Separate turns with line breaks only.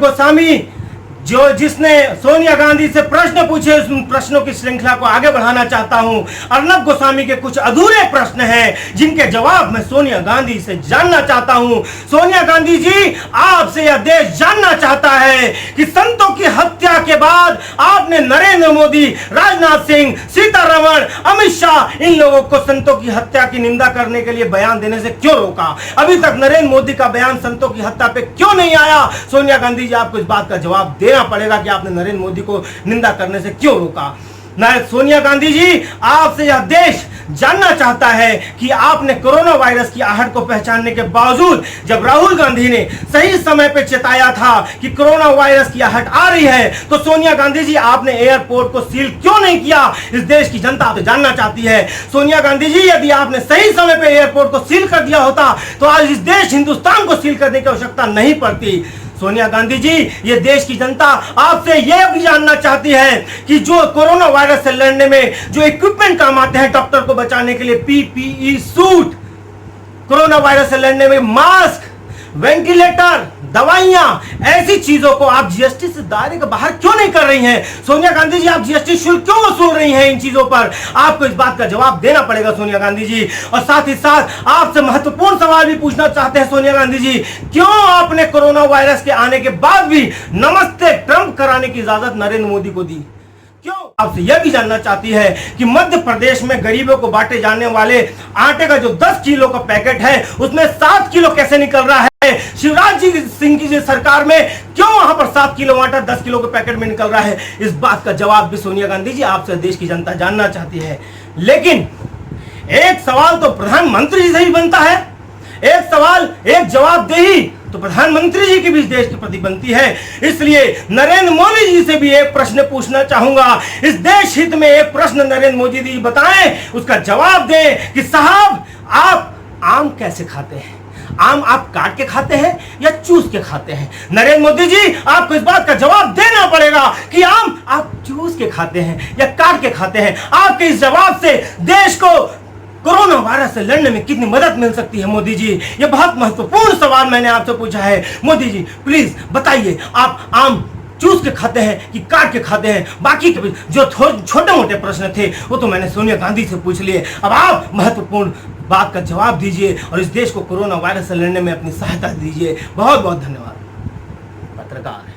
गोस्वामी जिसने सोनिया गांधी से प्रश्न पूछे, उस प्रश्नों की श्रृंखला को आगे बढ़ाना चाहता हूं। अर्नब गोस्वामी के कुछ अधूरे प्रश्न हैं जिनके जवाब मैं सोनिया गांधी से जानना चाहता हूं। सोनिया गांधी जी, आपसे यह देश जानना चाहता है कि संतों की हत्या के बाद आपने नरेंद्र मोदी, राजनाथ सिंह, सीतारमण, अमित शाह, इन लोगों को संतों की हत्या की निंदा करने के लिए बयान देने से क्यों रोका? अभी तक नरेंद्र मोदी का बयान संतों की हत्या पे क्यों नहीं आया? सोनिया गांधी जी, आपको इस बात का जवाब देना पड़ेगा कि आपने नरेंद्र मोदी को निंदा करने से क्यों रोका। सोनिया गांधी जी, आपसे यह देश जानना चाहता है कि आपने कोरोना वायरस की आहट को पहचानने के बावजूद, जब राहुल गांधी ने सही समय पर चेताया था कि कोरोना वायरस की आहट आ रही है, तो सोनिया गांधी जी, आपने एयरपोर्ट को सील क्यों नहीं किया? इस देश की जनता आपसे जानना चाहती है। सोनिया गांधी जी, यदि आपने सही समय पर एयरपोर्ट को सील कर दिया होता तो आज इस देश हिंदुस्तान को सील करने की आवश्यकता नहीं पड़ती। सोनिया गांधी जी, ये देश की जनता आपसे यह भी जानना चाहती है कि जो कोरोना वायरस से लड़ने में जो इक्विपमेंट काम आते हैं डॉक्टर को बचाने के लिए, पीपीई सूट, कोरोना वायरस से लड़ने में मास्क, वेंटिलेटर, दवाइयां, ऐसी चीजों को आप जीएसटी से दायरे के बाहर क्यों नहीं कर रही हैं? सोनिया गांधी जी, आप जीएसटी शुल्क क्यों वसूल रही हैं? इन चीजों पर आपको इस बात का जवाब देना पड़ेगा सोनिया गांधी जी। और साथ ही साथ आपसे महत्वपूर्ण सवाल भी पूछना चाहते हैं सोनिया गांधी जी, क्यों आपने कोरोना वायरस के आने के बाद भी नमस्ते ट्रंप कराने की इजाजत नरेंद्र मोदी को दी? क्यों? आपसे यह भी जानना चाहती है कि मध्य प्रदेश में गरीबों को बांटे जाने वाले आटे का जो 10 किलो का पैकेट है, उसमें 7 किलो कैसे निकल रहा है? शिवराज जी सिंह की सरकार में क्यों वहां पर 7 किलो आटा 10 किलो के पैकेट में निकल रहा है? इस बात का जवाब भी सोनिया गांधी जी, आपसे देश की जनता जानना चाहती है। लेकिन एक सवाल तो प्रधानमंत्री जी से ही बनता है, एक सवाल, एक जवाबदेही तो प्रधानमंत्री जी की भी इस देश के प्रति बनती है। इसलिए नरेंद्र मोदी जी से भी एक प्रश्न पूछना चाहूंगा, इस देश हित में एक प्रश्न नरेंद्र मोदी जी बताएं, उसका जवाब दें कि साहब, आप आम कैसे खाते हैं? आम आप काट के खाते हैं या चूस के खाते हैं? नरेंद्र मोदी जी, आपको इस बात का जवाब देना पड़ेगा कि आम आप चूस के खाते हैं या काट के खाते हैं। आपके इस जवाब से देश को कोरोना वायरस से लड़ने में कितनी मदद मिल सकती है मोदी जी? ये बहुत महत्वपूर्ण सवाल मैंने आपसे पूछा है। मोदी जी, प्लीज बताइए, आप आम चूस के खाते हैं कि काट के खाते हैं? बाकी के जो छोटे मोटे प्रश्न थे वो तो मैंने सोनिया गांधी से पूछ लिए। अब आप महत्वपूर्ण बात का जवाब दीजिए और इस देश को कोरोना वायरस से लड़ने में अपनी सहायता दीजिए। बहुत बहुत धन्यवाद। पत्रकार